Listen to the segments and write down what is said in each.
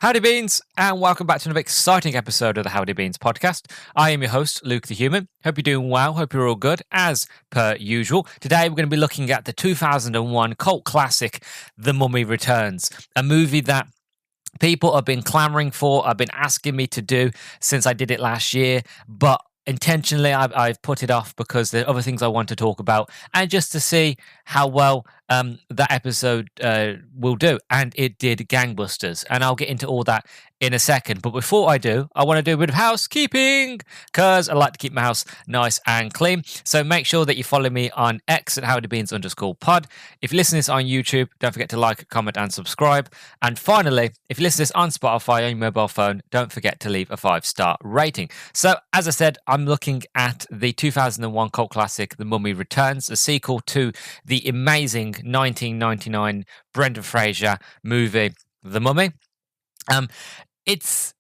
Howdy Beans, and welcome back to another exciting episode of the Howdy Beans podcast. I am your host, Luke the Human. Hope you're doing well. Hope you're all good, as per usual. Today, we're going to be looking at the 2001 cult classic, The Mummy Returns, a movie that people have been clamoring for, have been asking me to do since I did it last year, but intentionally I've put it off because there are other things I want to talk about, and just to see how well that episode will do. And it did gangbusters, and I'll get into all that in a second. But before I do, I want to do a bit of housekeeping because I like to keep my house nice and clean. So make sure that you follow me on X at HowdyBeans_pod. If you listen to this on YouTube, don't forget to like, comment, and subscribe. And finally, if you listen to this on Spotify on your mobile phone, don't forget to leave a 5-star rating. So as I said, I'm looking at the 2001 cult classic, The Mummy Returns, a sequel to the amazing 1999 Brendan Fraser movie, The Mummy. It's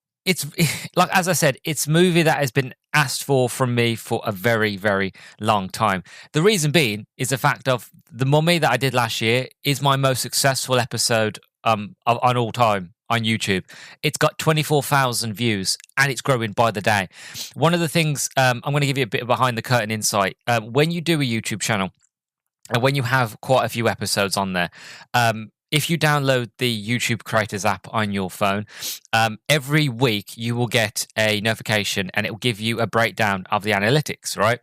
like, as I said, it's a movie that has been asked for from me for a very, very long time. The reason being is the fact of The Mummy that I did last year is my most successful episode on all time on YouTube. It's got 24,000 views and it's growing by the day. One of the things, I'm going to give you a bit of behind the curtain insight. When you do a YouTube channel and when you have quite a few episodes on there, if you download the YouTube Creators app on your phone, every week you will get a notification and it will give you a breakdown of the analytics, right?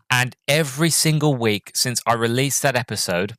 And every single week since I released that episode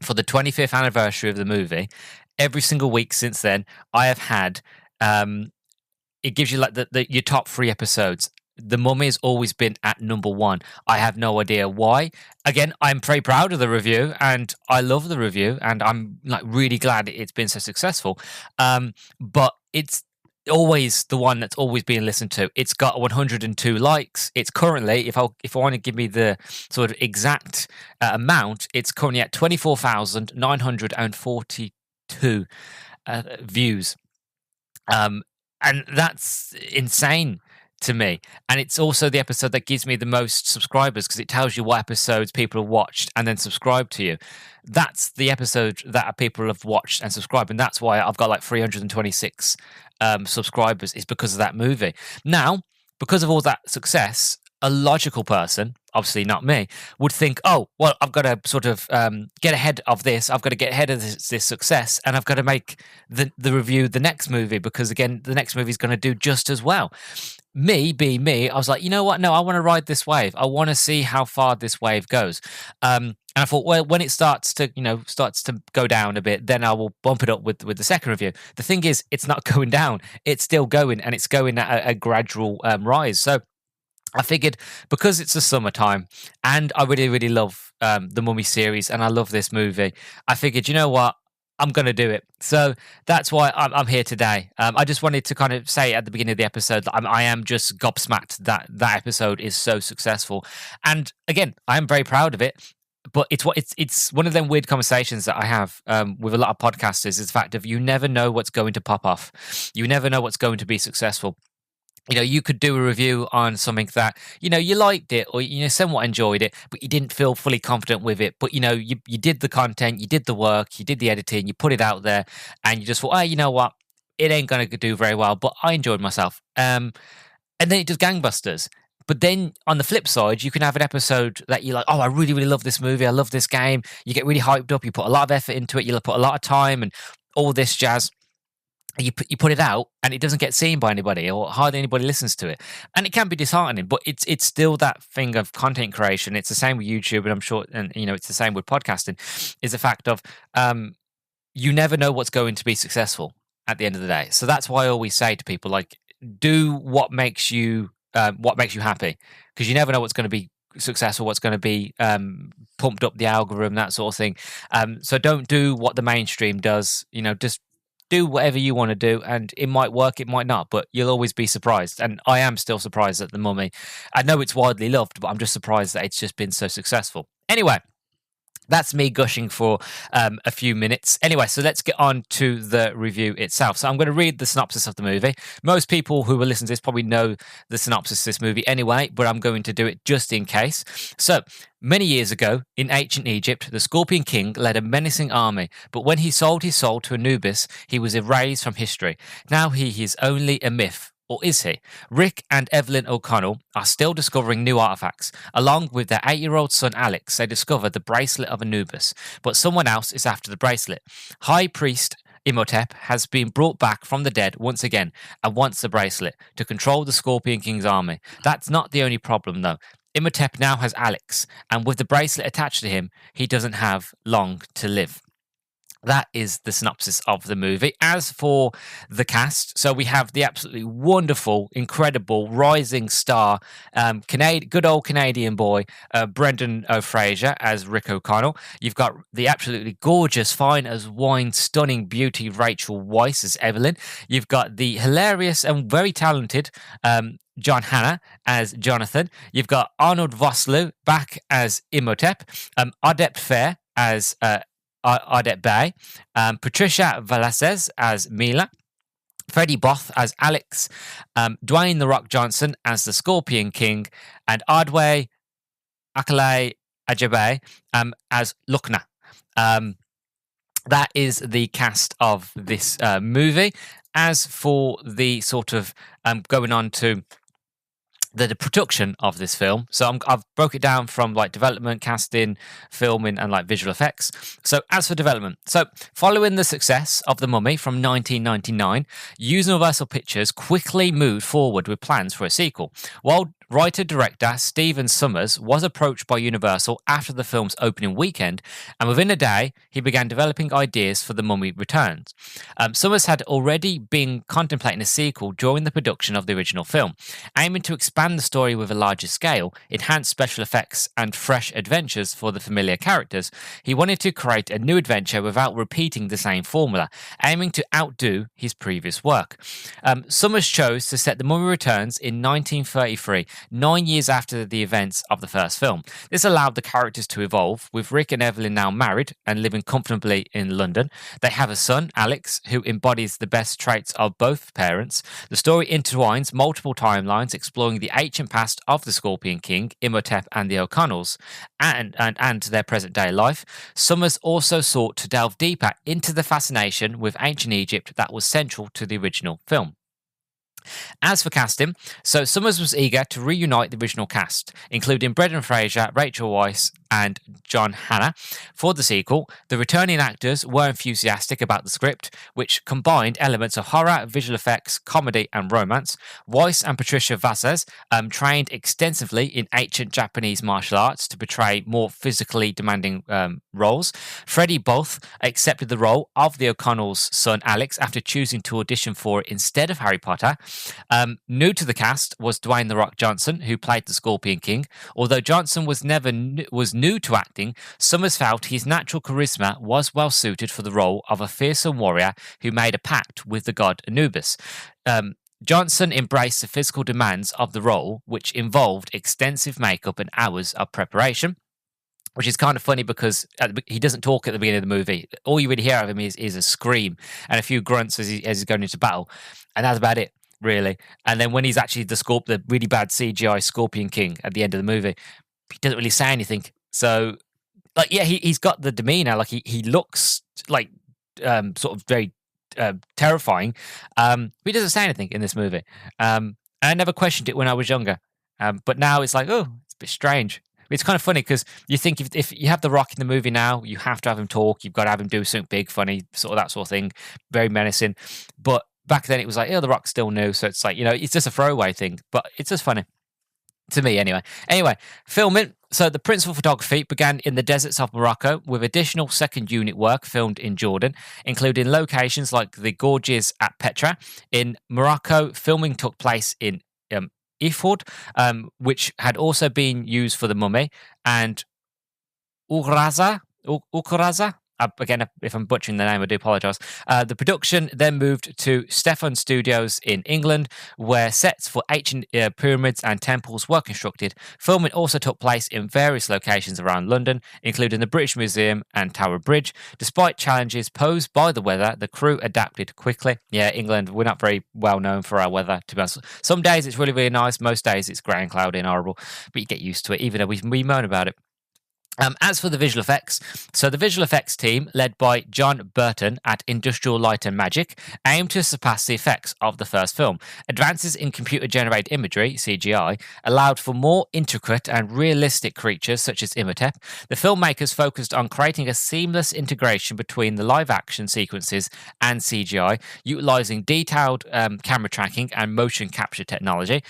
for the 25th anniversary of the movie, every single week since then, I have had, it gives you like your top 3 episodes. The Mummy has always been at number 1. I have no idea why. Again, I'm very proud of the review and I love the review and I'm like really glad it's been so successful. But it's always the one that's always being listened to. It's got 102 likes. It's currently, if I want to give me the sort of exact amount, it's currently at 24,942 views. And that's insane to me. And it's also the episode that gives me the most subscribers because it tells you what episodes people have watched and then subscribe to you. That's the episode that people have watched and subscribed, and that's why I've got like 326 subscribers, is because of that movie. Now, because of all that success, a logical person, obviously not me, would think, oh, well, I've got to sort of get ahead of this. I've got to get ahead of this success, and I've got to make the review the next movie because, again, the next movie is going to do just as well. Me, being me, I was like, you know what? No, I want to ride this wave. I want to see how far this wave goes. And I thought, well, when it starts to go down a bit, then I will bump it up with the second review. The thing is, it's not going down. It's still going, and it's going at a gradual rise. So I figured, because it's the summertime and I really, really love the Mummy series and I love this movie, I figured, you know what? I'm going to do it. So that's why I'm here today. I just wanted to kind of say at the beginning of the episode that I am just gobsmacked that episode is so successful. And again, I am very proud of it. But it's one of them weird conversations that I have with a lot of podcasters, is the fact of you never know what's going to pop off. You never know what's going to be successful. You know, you could do a review on something that, you know, you liked it or, you know, somewhat enjoyed it, but you didn't feel fully confident with it. But, you know, you did the content, you did the work, you did the editing, you put it out there, and you just thought, oh, you know what? It ain't going to do very well, but I enjoyed myself. And then it does gangbusters. But then on the flip side, you can have an episode that you're like, oh, I really, really love this movie. I love this game. You get really hyped up. You put a lot of effort into it. You put a lot of time and all this jazz. You put it out and it doesn't get seen by anybody or hardly anybody listens to it, and it can be disheartening. But it's still that thing of content creation. It's the same with YouTube, and I'm sure, and you know, it's the same with podcasting. Is the fact of you never know what's going to be successful at the end of the day. So that's why I always say to people, like, do what makes you happy, because you never know what's going to be successful, what's going to be pumped up the algorithm, that sort of thing. So don't do what the mainstream does. You know, just do whatever you want to do, and it might work, it might not, but you'll always be surprised. And I am still surprised at The Mummy. I know it's widely loved, but I'm just surprised that it's just been so successful. Anyway, That's me gushing for a few minutes. Anyway, so let's get on to the review itself. So I'm going to read the synopsis of the movie. Most people who will listen to this probably know the synopsis of this movie anyway, but I'm going to do it just in case. So, many years ago, in ancient Egypt, the Scorpion King led a menacing army, but when he sold his soul to Anubis, he was erased from history. Now he is only a myth. Or is he? Rick and Evelyn O'Connell are still discovering new artifacts. Along with their 8-year-old son Alex, they discover the bracelet of Anubis, but someone else is after the bracelet. High Priest Imhotep has been brought back from the dead once again and wants the bracelet to control the Scorpion King's army. That's not the only problem, though. Imhotep now has Alex, and with the bracelet attached to him, he doesn't have long to live. That is the synopsis of the movie. As for the cast, so we have the absolutely wonderful, incredible, rising star, good old Canadian boy, Brendan O'Fraser as Rick O'Connell. You've got the absolutely gorgeous, fine as wine, stunning beauty Rachel Weisz as Evelyn. You've got the hilarious and very talented John Hannah as Jonathan. You've got Arnold Vosloo back as Imhotep. Odette Fair as Ardette Bay, Patricia Velasquez as Mila, Freddie Both as Alex, Dwayne The Rock Johnson as the Scorpion King, and Ardway Akale Ajabe as Lukna. That is the cast of this movie. As for the sort of going on to the production of this film, so I've broke it down from like development, casting, filming, and like visual effects. So as for development, so following the success of The Mummy from 1999, Universal Pictures quickly moved forward with plans for a sequel. While writer-director Stephen Sommers was approached by Universal after the film's opening weekend, and within a day, he began developing ideas for The Mummy Returns. Sommers had already been contemplating a sequel during the production of the original film, aiming to expand the story with a larger scale, enhance special effects, and fresh adventures for the familiar characters. He wanted to create a new adventure without repeating the same formula, aiming to outdo his previous work. Sommers chose to set The Mummy Returns in 1933, 9 years after the events of the first film. This allowed the characters to evolve, with Rick and Evelyn now married and living comfortably in London. They have a son, Alex, who embodies the best traits of both parents. The story intertwines multiple timelines, exploring the ancient past of the Scorpion King, Imhotep, and the O'Connells, and their present-day life. Sommers also sought to delve deeper into the fascination with ancient Egypt that was central to the original film. As for casting, so Sommers was eager to reunite the original cast, including Brendan Fraser, Rachel Weisz, and John Hannah. For the sequel, the returning actors were enthusiastic about the script, which combined elements of horror, visual effects, comedy, and romance. Weisz and Patricia Velasquez trained extensively in ancient Japanese martial arts to portray more physically demanding roles. Freddie Both accepted the role of the O'Connell's son Alex after choosing to audition for it instead of Harry Potter. New to the cast was Dwayne The Rock Johnson, who played the Scorpion King. Although Johnson was new to acting, Sommers felt his natural charisma was well suited for the role of a fearsome warrior who made a pact with the god Anubis. Johnson embraced the physical demands of the role, which involved extensive makeup and hours of preparation. Which is kind of funny because he doesn't talk at the beginning of the movie. All you really hear of him is a scream and a few grunts as he's going into battle. And that's about it, really. And then when he's actually the really bad CGI Scorpion King at the end of the movie, he doesn't really say anything. So, like, yeah, he's got the demeanor. Like, he looks like sort of very terrifying. But he doesn't say anything in this movie. I never questioned it when I was younger. But now it's like, oh, it's a bit strange. It's kind of funny because you think if you have The Rock in the movie now, you have to have him talk. You've got to have him do something big, funny, sort of that sort of thing. Very menacing. But back then it was like, The Rock's still new. So it's like, it's just a throwaway thing. But it's just funny. To me, anyway. Anyway, filming. So the principal photography began in the deserts of Morocco with additional second unit work filmed in Jordan, including locations like the gorges at Petra. In Morocco, filming took place in Iford, which had also been used for The Mummy, and Ukuraza. Again, if I'm butchering the name, I do apologise. The production then moved to Stefan Studios in England, where sets for ancient pyramids and temples were constructed. Filming also took place in various locations around London, including the British Museum and Tower Bridge. Despite challenges posed by the weather, the crew adapted quickly. Yeah, England, we're not very well known for our weather, to be honest. Some days it's really, really nice. Most days it's grey and cloudy and horrible, but you get used to it, even though we moan about it. As for the visual effects, so the visual effects team, led by John Burton at Industrial Light and Magic, aimed to surpass the effects of the first film. Advances in computer-generated imagery, CGI, allowed for more intricate and realistic creatures such as Imhotep. The filmmakers focused on creating a seamless integration between the live-action sequences and CGI, utilizing detailed camera tracking and motion capture technology.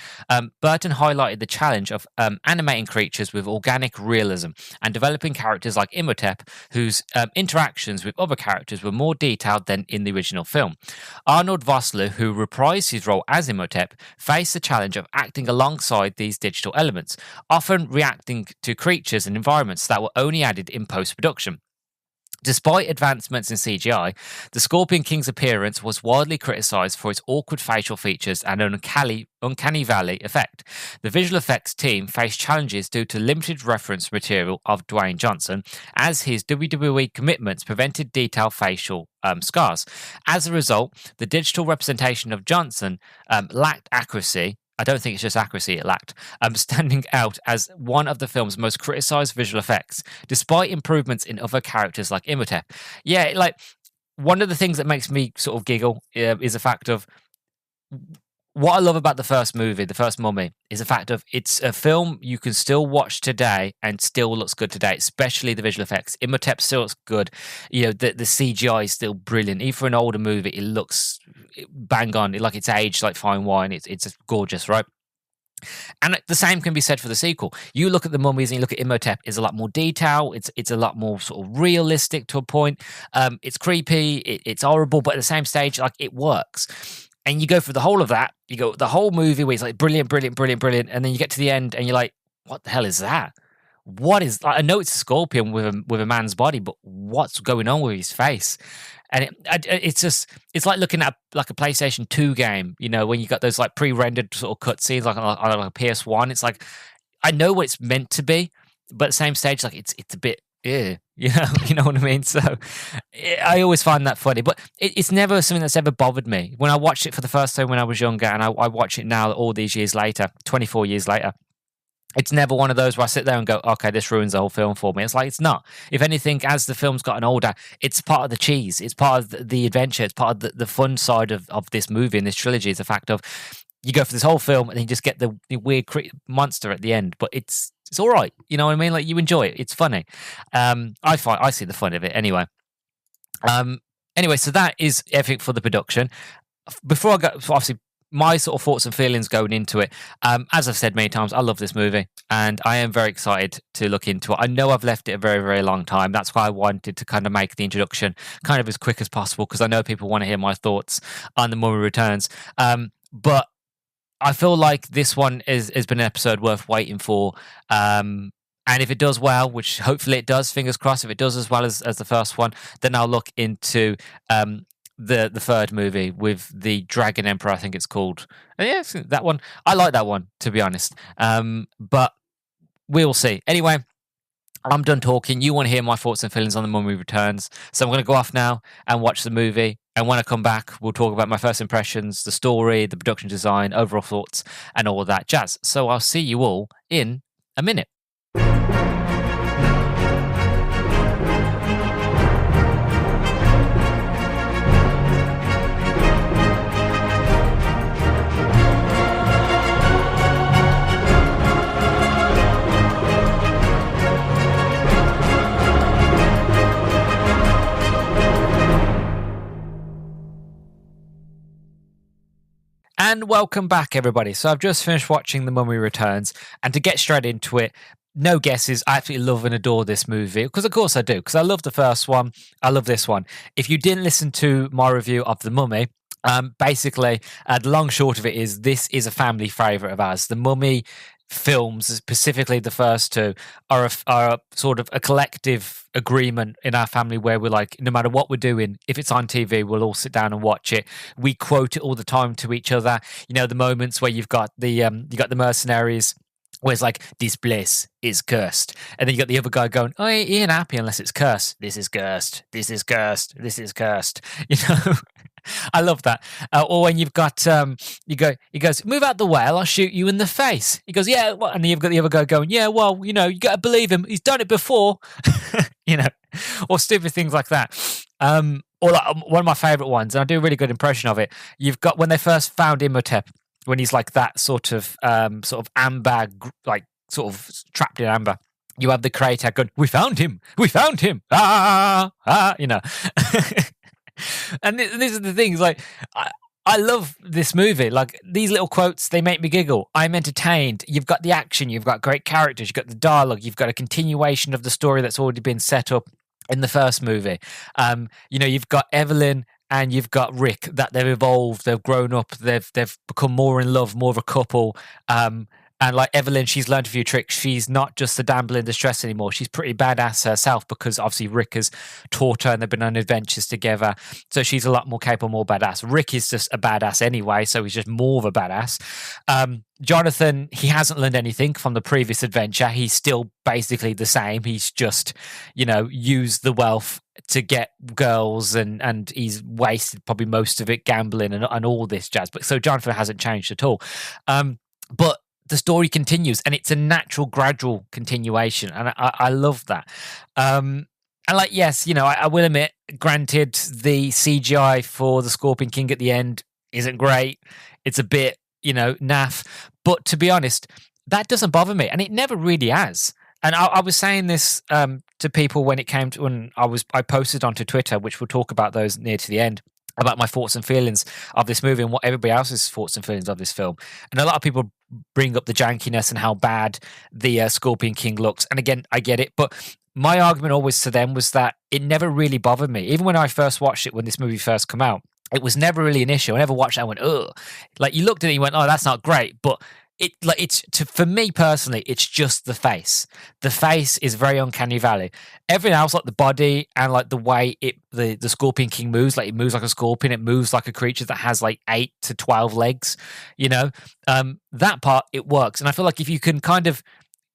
Burton highlighted the challenge of animating creatures with organic realism and developing characters like Imhotep, whose interactions with other characters were more detailed than in the original film. Arnold Vosloo, who reprised his role as Imhotep, faced the challenge of acting alongside these digital elements, often reacting to creatures and environments that were only added in post-production. Despite advancements in CGI, the Scorpion King's appearance was widely criticised for its awkward facial features and an uncanny valley effect. The visual effects team faced challenges due to limited reference material of Dwayne Johnson, as his WWE commitments prevented detailed facial scars. As a result, the digital representation of Johnson lacked accuracy. I don't think it's just accuracy it lacked, standing out as one of the film's most criticised visual effects, despite improvements in other characters like Imhotep. Yeah, like, one of the things that makes me sort of giggle is the fact of, what I love about the first movie, the first Mummy, is the fact of it's a film you can still watch today and still looks good today, especially the visual effects. Imhotep still looks good. You know, the CGI is still brilliant. Even for an older movie, it looks bang on. Like, it's aged like fine wine. It's gorgeous, right? And the same can be said for the sequel. You look at the Mummies and you look at Imhotep, it's a lot more detail. It's a lot more sort of realistic to a point. It's creepy. It's horrible, but at the same stage, like, it works. And you go through the whole of that. You go the whole movie where it's like brilliant, brilliant, brilliant, brilliant, and then you get to the end and you're like, what the hell is that? What is? I know it's a scorpion with a man's body, but what's going on with his face? And it's like looking at like a PlayStation 2 game. You know, when you got those like pre-rendered sort of cutscenes like on a PS1. It's like, I know what it's meant to be, but at the same stage, like, it's a bit. Yeah, you know what I mean? So I always find that funny, but it's never something that's ever bothered me. When I watched it for the first time when I was younger, and I watch it now all these years later, 24 years later, it's never one of those where I sit there and go, okay, this ruins the whole film for me. It's like, it's not. If anything, as the film's gotten older, it's part of the cheese. It's part of the adventure. It's part of the fun side of this movie and this trilogy, is the fact of, you go for this whole film and you just get the weird monster at the end, but it's all right. You know what I mean? Like, you enjoy it. It's funny. I see the fun of it anyway. Anyway, so that is everything for the production. Before I go, obviously, my sort of thoughts and feelings going into it. As I've said many times, I love this movie and I am very excited to look into it. I know I've left it a very, very long time. That's why I wanted to kind of make the introduction kind of as quick as possible, because I know people want to hear my thoughts on The Mummy Returns. But I feel like this one has been an episode worth waiting for. And if it does well, which hopefully it does, fingers crossed, if it does as well as the first one, then I'll look into the third movie with the Dragon Emperor, I think it's called. And yeah, that one. I like that one, to be honest. But we'll see. Anyway, I'm done talking. You want to hear my thoughts and feelings on The Mummy Returns. So I'm going to go off now and watch the movie. And when I come back, we'll talk about my first impressions, the story, the production design, overall thoughts, and all of that jazz. So I'll see you all in a minute. And welcome back, everybody. So I've just finished watching The Mummy Returns, and to get straight into it, no guesses, I absolutely love and adore this movie, because of course I do, because I love the first one, I love this one. If you didn't listen to my review of The Mummy, basically, the long short of it is, this is a family favourite of ours. The Mummy films, specifically the first two, are a sort of a collective agreement in our family where we're like, no matter what we're doing, if it's on TV, we'll all sit down and watch it. We quote it all the time to each other. You know, the moments where you've got the mercenaries, where it's like, this place is cursed. And then you got the other guy going, oh, he ain't happy unless it's cursed. This is cursed. This is cursed. This is cursed. You know, I love that. Or when you've got, he goes, move out the way, I'll shoot you in the face. He goes, yeah. Well, and then you've got the other guy going, yeah, well, you know, you got to believe him. He's done it before, you know, or stupid things like that. Or like, one of my favorite ones, and I do a really good impression of it. You've got when they first found Imhotep, when he's like that sort of amber, like sort of trapped in amber. You have the creator going, we found him, you know. And these are the things, like, I love this movie. Like, these little quotes, they make me giggle. I'm entertained. You've got the action, you've got great characters, you've got the dialogue, you've got a continuation of the story that's already been set up in the first movie. You know, you've got Evelyn and you've got Rick, that they've evolved, they've grown up, they've become more in love, more of a couple. And like Evelyn, she's learned a few tricks. She's not just a damsel in distress anymore. She's pretty badass herself, because obviously Rick has taught her and they've been on adventures together. So she's a lot more capable, more badass. Rick is just a badass anyway, so he's just more of a badass. Jonathan, he hasn't learned anything from the previous adventure. He's still basically the same. He's just, you know, used the wealth to get girls, and he's wasted probably most of it gambling and all this jazz. But so Jonathan hasn't changed at all. But the story continues, and it's a natural, gradual continuation, and I love that. And like, yes, you know, I will admit, granted, the CGI for the Scorpion King at the end isn't great. It's a bit, you know, naff. But to be honest, that doesn't bother me, and it never really has. And I was saying this to people when I posted onto Twitter, which we'll talk about those near to the end, about my thoughts and feelings of this movie and what everybody else's thoughts and feelings of this film. And a lot of people bring up the jankiness and how bad the Scorpion King looks. And again, I get it, but my argument always to them was that it never really bothered me. Even when I first watched it, when this movie first came out, it was never really an issue. I never watched it and went, ugh. Like, you looked at it and you went, oh, that's not great. But for me personally, it's just the face. The face is very uncanny valley. Everything else, like the body and like the way the Scorpion King moves, like it moves like a scorpion, it moves like a creature that has like 8 to 12 legs, you know, that part, it works. And I feel like if you can kind of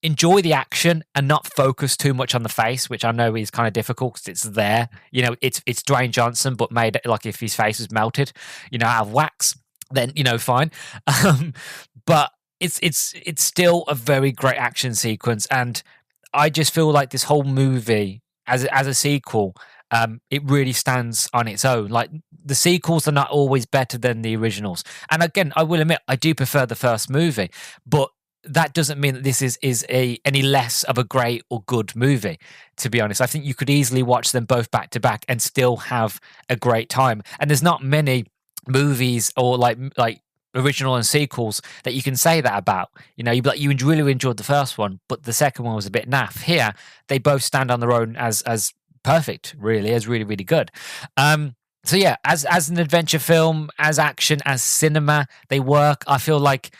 enjoy the action and not focus too much on the face, which I know is kind of difficult because it's there, you know, it's Dwayne Johnson, but made like if his face was melted, you know, out of wax, then, you know, fine. But it's still a very great action sequence, and I just feel like this whole movie as a sequel, it really stands on its own. Like, the sequels are not always better than the originals, and again, I will admit I do prefer the first movie, but that doesn't mean that this is any less of a great or good movie. To be honest, I think you could easily watch them both back to back and still have a great time. And there's not many movies or like original and sequels that you can say that about. You know, you really enjoyed the first one, but the second one was a bit naff. Here, they both stand on their own as perfect, really, as really, really good. So yeah, as an adventure film, as action, as cinema, they work. I feel like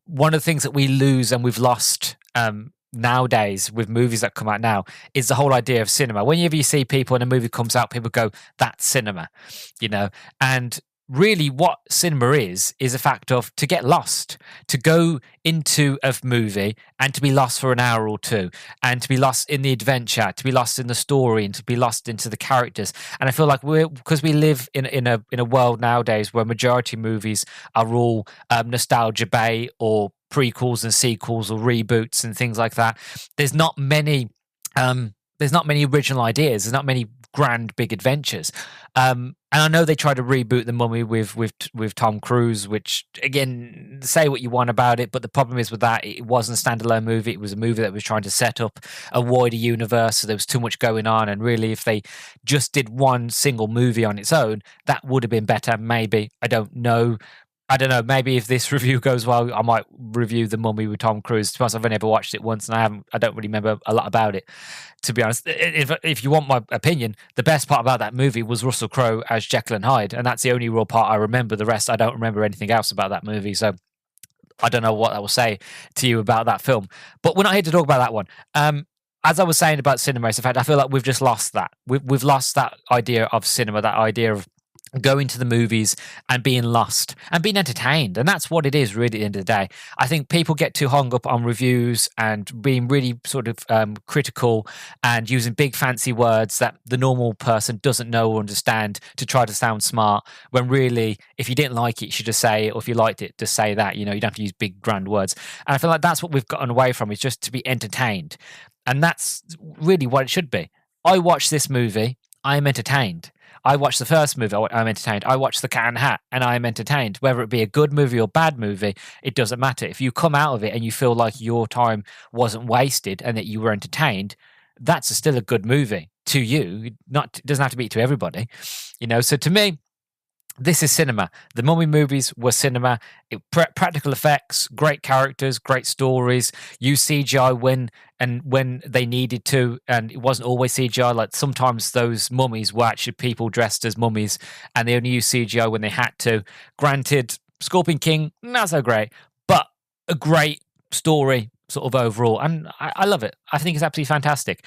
one of the things that we lose and we've lost nowadays with movies that come out now is the whole idea of cinema. Whenever you see people and a movie comes out, people go, that's cinema, you know, and really what cinema is a fact of to get lost, to go into a movie and to be lost for an hour or two, and to be lost in the adventure, to be lost in the story, and to be lost into the characters. And I feel like because we live in a world nowadays where majority movies are all nostalgia bait or prequels and sequels or reboots and things like that. There's not many original ideas. There's not many grand big adventures. And I know they tried to reboot The Mummy with Tom Cruise, which, again, say what you want about it, but the problem is with that, it wasn't a standalone movie. It was a movie that was trying to set up a wider universe, so there was too much going on. And really, if they just did one single movie on its own, that would have been better. Maybe. I don't know. Maybe if this review goes well, I might review The Mummy with Tom Cruise. To be honest, I've only ever watched it once, and I don't really remember a lot about it. To be honest, if you want my opinion, the best part about that movie was Russell Crowe as Jekyll and Hyde, and that's the only real part I remember. The rest, I don't remember anything else about that movie. So I don't know what I will say to you about that film. But we're not here to talk about that one. As I was saying about cinema, in fact, I feel like we've just lost that. We've lost that idea of cinema, that idea of going to the movies and being lost and being entertained. And that's what it is really at the end of the day. I think people get too hung up on reviews and being really sort of critical and using big fancy words that the normal person doesn't know or understand to try to sound smart, when really, if you didn't like it, you should just say it, or if you liked it, just say that. You don't have to use big grand words. And I feel like that's what we've gotten away from, is just to be entertained. And that's really what it should be. I watch this movie, I am entertained. I watched the first movie, I'm entertained. I watched The Cat in the Hat, and I'm entertained. Whether it be a good movie or bad movie, it doesn't matter. If you come out of it and you feel like your time wasn't wasted and that you were entertained, that's still a good movie to you. It doesn't have to be to everybody. So to me, this is cinema. The Mummy movies were cinema. Practical effects, great characters, great stories. Use CGI when they needed to, and it wasn't always CGI. Like sometimes those mummies were actually people dressed as mummies, and they only used CGI when they had to. Granted, Scorpion King, not so great, but a great story sort of overall, and I love it. I think it's absolutely fantastic.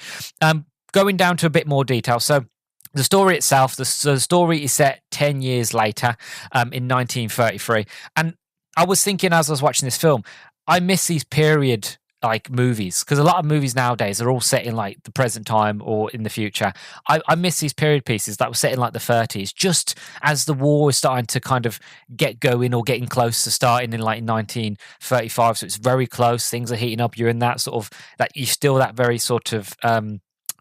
Going down to a bit more detail, so. The story itself, the story is set 10 years later, in 1933. And I was thinking as I was watching this film, I miss these period like movies, because a lot of movies nowadays are all set in like the present time or in the future. I miss these period pieces that were set in like the 30s, just as the war is starting to kind of get going or getting close to starting in like 1935. So it's very close. Things are heating up. You're in that sort of, that you're still that very sort of,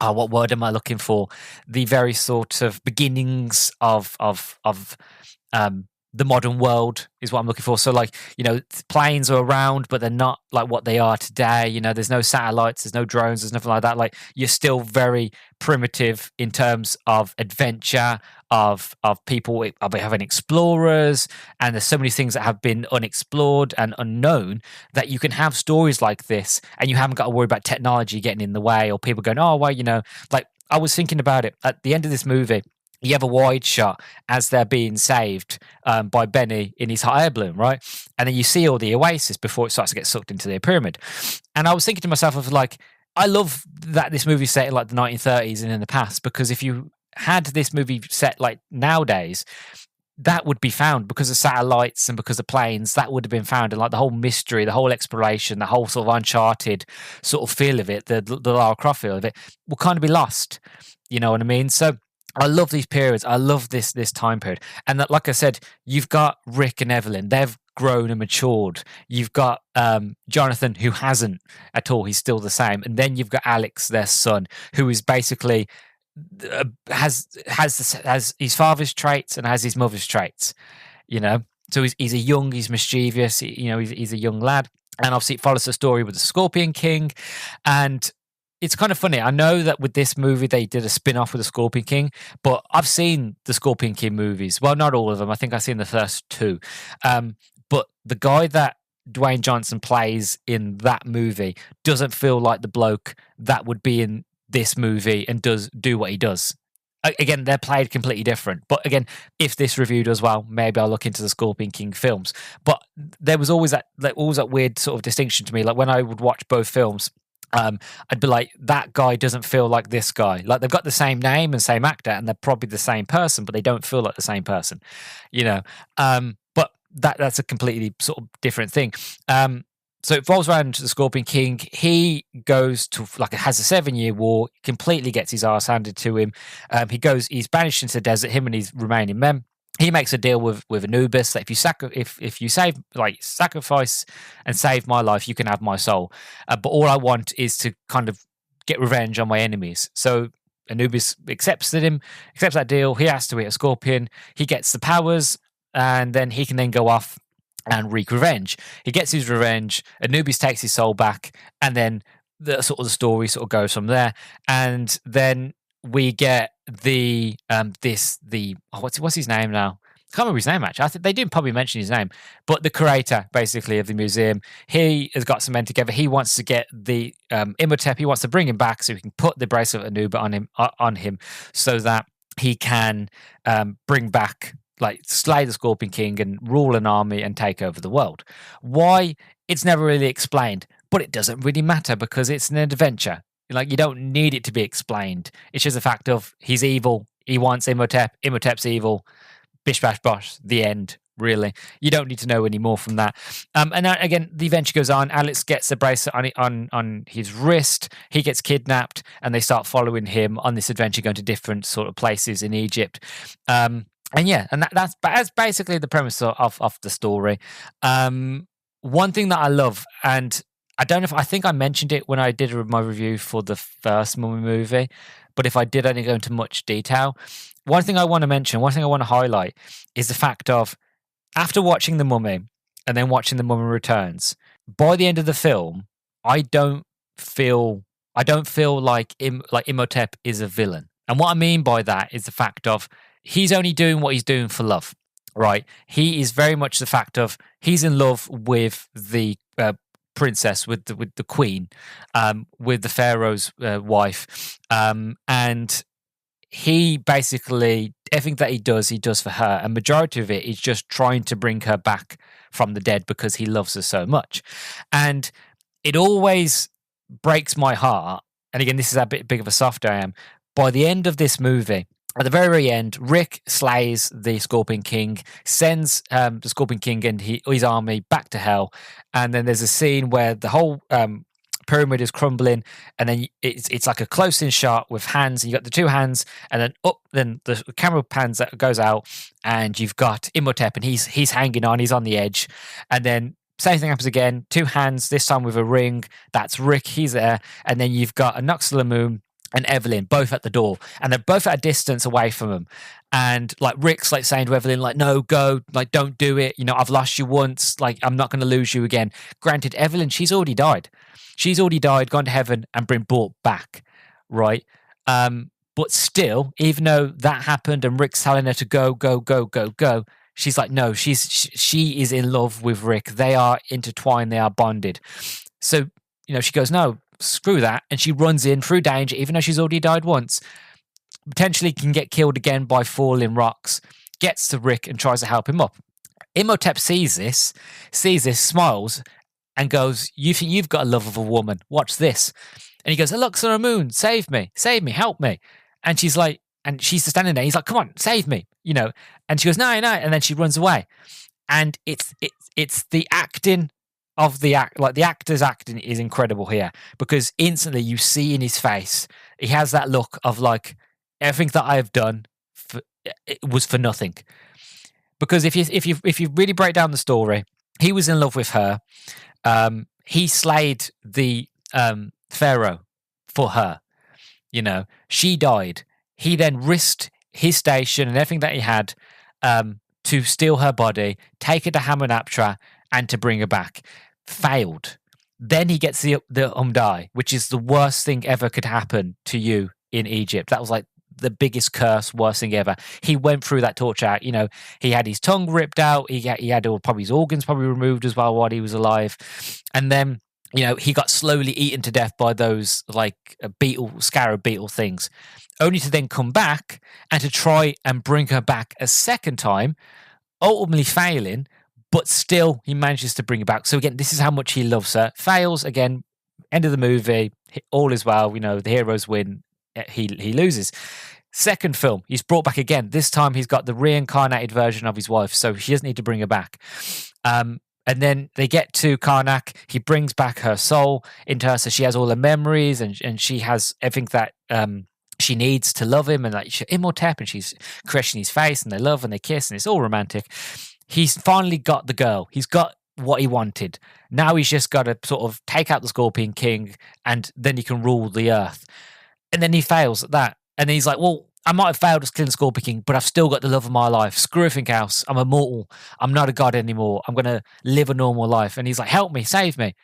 what word am I looking for? The very sort of beginnings of the modern world is what I'm looking for. So like, planes are around, but they're not like what they are today. There's no satellites, there's no drones, there's nothing like that. Like you're still very primitive in terms of adventure, of people having explorers, and there's so many things that have been unexplored and unknown that you can have stories like this, and you haven't got to worry about technology getting in the way or people going, oh, well, like I was thinking about it at the end of this movie. You have a wide shot as they're being saved by Benny in his hot air balloon, right? And then you see all the oasis before it starts to get sucked into the pyramid. And I was thinking to myself, of like, I love that this movie's set in like the 1930s and in the past, because if you had this movie set like nowadays, that would be found because of satellites and because of planes. That would have been found, and like the whole mystery, the whole exploration, the whole sort of Uncharted sort of feel of it, the Lara Croft feel of it, will kind of be lost. You know what I mean? So I love these periods. I love this time period. And that, like I said, you've got Rick and Evelyn. They've grown and matured. You've got Jonathan, who hasn't at all. He's still the same. And then you've got Alex, their son, who is basically has his father's traits and has his mother's traits. So he's mischievous. He's a young lad. And obviously it follows the story with the Scorpion King. And it's kind of funny. I know that with this movie, they did a spin-off with the Scorpion King, but I've seen the Scorpion King movies. Well, not all of them. I think I've seen the first two. But the guy that Dwayne Johnson plays in that movie doesn't feel like the bloke that would be in this movie and do what he does. Again, they're played completely different. But again, if this review does well, maybe I'll look into the Scorpion King films. But there was always that weird sort of distinction to me. Like when I would watch both films, I'd be like, that guy doesn't feel like this guy. Like they've got the same name and same actor, and they're probably the same person, but they don't feel like the same person, But that's a completely sort of different thing. So it revolves around the Scorpion King. He goes to has a 7-year war, completely gets his ass handed to him. He's banished into the desert, him and his remaining men. He makes a deal with Anubis that if you sacrifice and save my life, you can have my soul. But all I want is to kind of get revenge on my enemies. So Anubis accepts that deal. He has to eat a scorpion. He gets the powers, and then he can then go off and wreak revenge. He gets his revenge. Anubis takes his soul back, and then the story sort of goes from there. And then we get what's his name now? I can't remember his name actually. I think they didn't probably mention his name, but the curator basically of the museum, he has got some men together. He wants to get the Imhotep. He wants to bring him back so he can put the bracelet of Anubis on him, so that he can bring back like slay the Scorpion King and rule an army and take over the world. Why? It's never really explained, but it doesn't really matter because it's an adventure. Like, you don't need it to be explained. It's just a fact of he's evil. He wants Imhotep. Imhotep's evil. Bish bash bosh. The end. Really, you don't need to know any more from that. And then, again, the adventure goes on. Alex gets the bracelet on his wrist. He gets kidnapped, and they start following him on this adventure, going to different sort of places in Egypt. And that's basically the premise of the story. One thing that I love, and I don't know if I think I mentioned it when I did my review for the first Mummy movie, but if I did, I didn't go into much detail. One thing I want to highlight is the fact of, after watching The Mummy and then watching The Mummy Returns, by the end of the film, I don't feel like Imhotep is a villain. And what I mean by that is the fact of he's only doing what he's doing for love, right? He is very much the fact of he's in love with the princess, with the queen, with the pharaoh's wife, and he basically, everything that he does for her, and majority of it is just trying to bring her back from the dead because he loves her so much. And it always breaks my heart, and again, this is how big of a soft I am, by the end of this movie, at the very, very end, Rick slays the Scorpion King, sends the Scorpion King and his army back to hell, and then there's a scene where the whole pyramid is crumbling, and then it's like a close-in shot with hands, and you got the two hands, and then the camera goes out, and you've got Imhotep, and he's hanging on, he's on the edge, and then same thing happens again, two hands, this time with a ring, that's Rick, he's there, and then you've got Anoxalamoon and Evelyn both at the door, and they're both at a distance away from him, and like Rick's like saying to Evelyn, like, no, go, like, don't do it, I've lost you once, like, I'm not going to lose you again. Granted, Evelyn, she's already died, gone to heaven and been brought back, right? But still, even though that happened and Rick's telling her to go, she's like, no, she is in love with Rick, they are intertwined, they are bonded. So she goes, no, screw that, and she runs in through danger, even though she's already died once, potentially can get killed again by falling rocks, gets to Rick and tries to help him up. Imhotep sees this, smiles, and goes, you think you've got a love of a woman, watch this. And he goes, Anoxalamoon, save me, help me. And she's like, and she's standing there, he's like, come on, save me, and she goes, no, and then she runs away. And it's the acting of the actor's acting is incredible here, because instantly you see in his face, he has that look of like, everything that I have done it was for nothing. Because if you really break down the story, he was in love with her. He slayed the pharaoh for her. She died. He then risked his station and everything that he had to steal her body, take her to Hamunaptra, and to bring her back. Failed. Then he gets the Umdai, which is the worst thing ever could happen to you in Egypt. That was like the biggest curse, worst thing ever. He went through that torture. He had his tongue ripped out. He had probably his organs removed as well while he was alive. And then, he got slowly eaten to death by those like scarab beetle things, only to then come back and to try and bring her back a second time, ultimately failing. But still, he manages to bring her back. So again, this is how much he loves her. Fails again. End of the movie. All is well. The heroes win. He loses. Second film, he's brought back again. This time, he's got the reincarnated version of his wife, so she doesn't need to bring her back. And then they get to Karnak. He brings back her soul into her, so she has all the memories, and she has everything that she needs to love him. And like Imhotep, and she's caressing his face, and they love and they kiss, and it's all romantic. He's finally got the girl. He's got what he wanted. Now he's just got to sort of take out the Scorpion King, and then he can rule the earth. And then he fails at that. And then he's like, well, I might have failed as killing the Scorpion King, but I've still got the love of my life. Screw everything else. I'm immortal. I'm not a god anymore. I'm going to live a normal life. And he's like, help me, save me.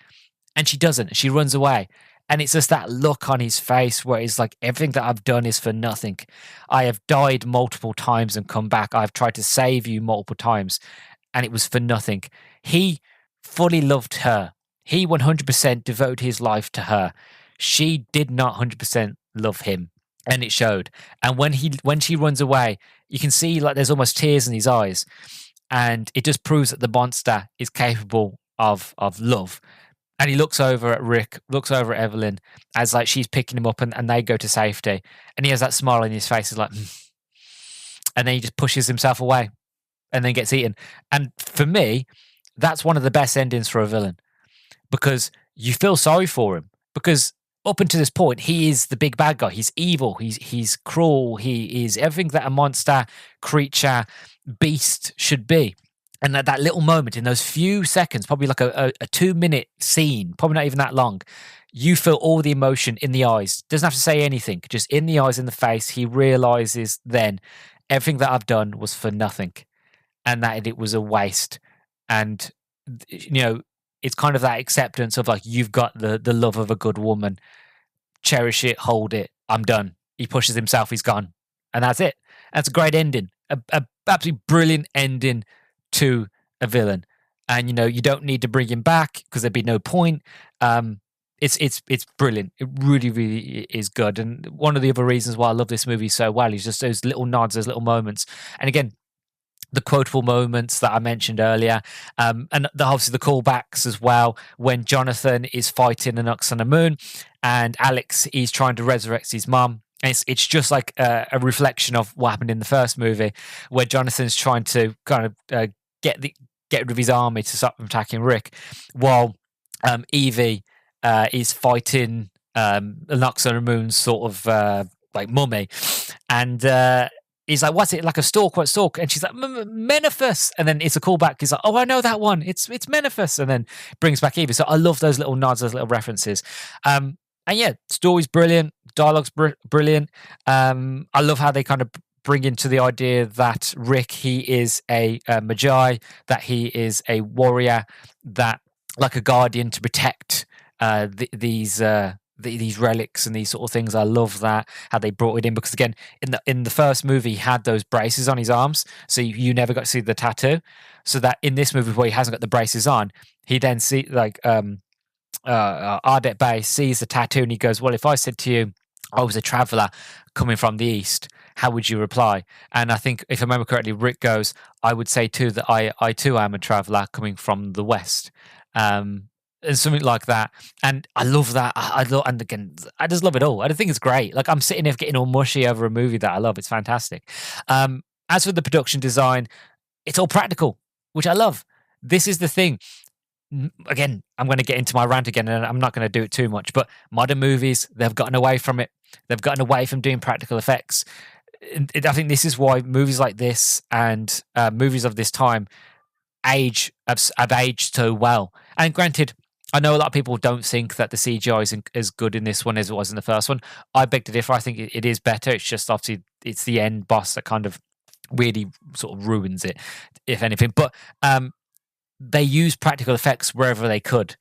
And she doesn't. She runs away. And it's just that look on his face where it's like, everything that I've done is for nothing. I have died multiple times and come back. I've tried to save you multiple times, and it was for nothing. He fully loved her. He 100% devoted his life to her. She did not 100% love him, and it showed. And when she runs away, you can see like there's almost tears in his eyes, and it just proves that the monster is capable of love. And he looks over at Rick, looks over at Evelyn as like she's picking him up, and they go to safety, and he has that smile on his face, is like, and then he just pushes himself away, and then gets eaten. And for me, that's one of the best endings for a villain, because you feel sorry for him, because up until this point, he is the big bad guy. He's evil. He's cruel. He is everything that a monster, creature, beast should be. And at that little moment, in those few seconds, probably like a 2-minute scene, probably not even that long, you feel all the emotion in the eyes. Doesn't have to say anything, just in the eyes, in the face. He realizes then everything that I've done was for nothing, and that it was a waste. And it's kind of that acceptance of like, you've got the love of a good woman. Cherish it, hold it. I'm done. He pushes himself, he's gone. And that's it. That's a great ending. A absolutely brilliant ending to a villain. And you don't need to bring him back because there'd be no point. It's brilliant. It really, really is good. And one of the other reasons why I love this movie so well is just those little nods, those little moments. And again, the quotable moments that I mentioned earlier, and obviously the callbacks as well, when Jonathan is fighting an ox on the moon, and Alex is trying to resurrect his mum. And it's just like a reflection of what happened in the first movie, where Jonathan's trying to kind of get rid of his army to stop them attacking Rick, while Evie is fighting an ox on the moon sort of like mummy, and he's like, what's it, like a stalk? What stalk? And she's like, Menefus. And then it's a callback. He's like, oh, I know that one. It's Menefus. And then brings back Evie. So I love those little nods, those little references. And yeah, story's brilliant. Dialogue's brilliant. I love how they kind of bring into the idea that Rick, he is a Magi, that he is a warrior, that like a guardian to protect these relics and these sort of things. I love that, how they brought it in, because again, in the first movie, he had those braces on his arms, so you never got to see the tattoo. So that in this movie, where he hasn't got the braces on, he then see like Ardette Bay sees the tattoo, and he goes, well, if I said to you I was a traveler coming from the east, how would you reply? And I think, if I remember correctly, Rick goes, I would say too that I too am a traveler coming from the west. And something like that. And I love that. And again, I just love it all. I think it's great. Like, I'm sitting here getting all mushy over a movie that I love. It's fantastic. As for the production design, it's all practical, which I love. This is the thing. Again, I'm going to get into my rant again, and I'm not going to do it too much, but modern movies, they've gotten away from it. They've gotten away from doing practical effects. I think this is why movies like this and movies of this time have aged so well. And granted, I know a lot of people don't think that the CGI is as good in this one as it was in the first one. I beg to differ. I think it is better. It's just obviously it's the end boss that kind of really sort of ruins it, if anything. But they use practical effects wherever they could.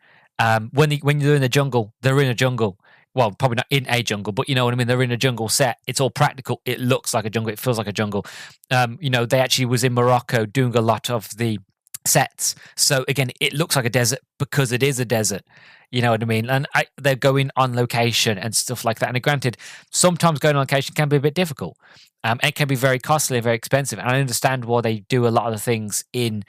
When they're in the jungle, they're in a jungle. Well, probably not in a jungle, but you know what I mean? They're in a jungle set. It's all practical. It looks like a jungle. It feels like a jungle. They actually was in Morocco doing a lot of the sets. So again, it looks like a desert because it is a desert. You know what I mean? And they're going on location and stuff like that. And granted, sometimes going on location can be a bit difficult. It can be very costly and very expensive. And I understand why they do a lot of the things in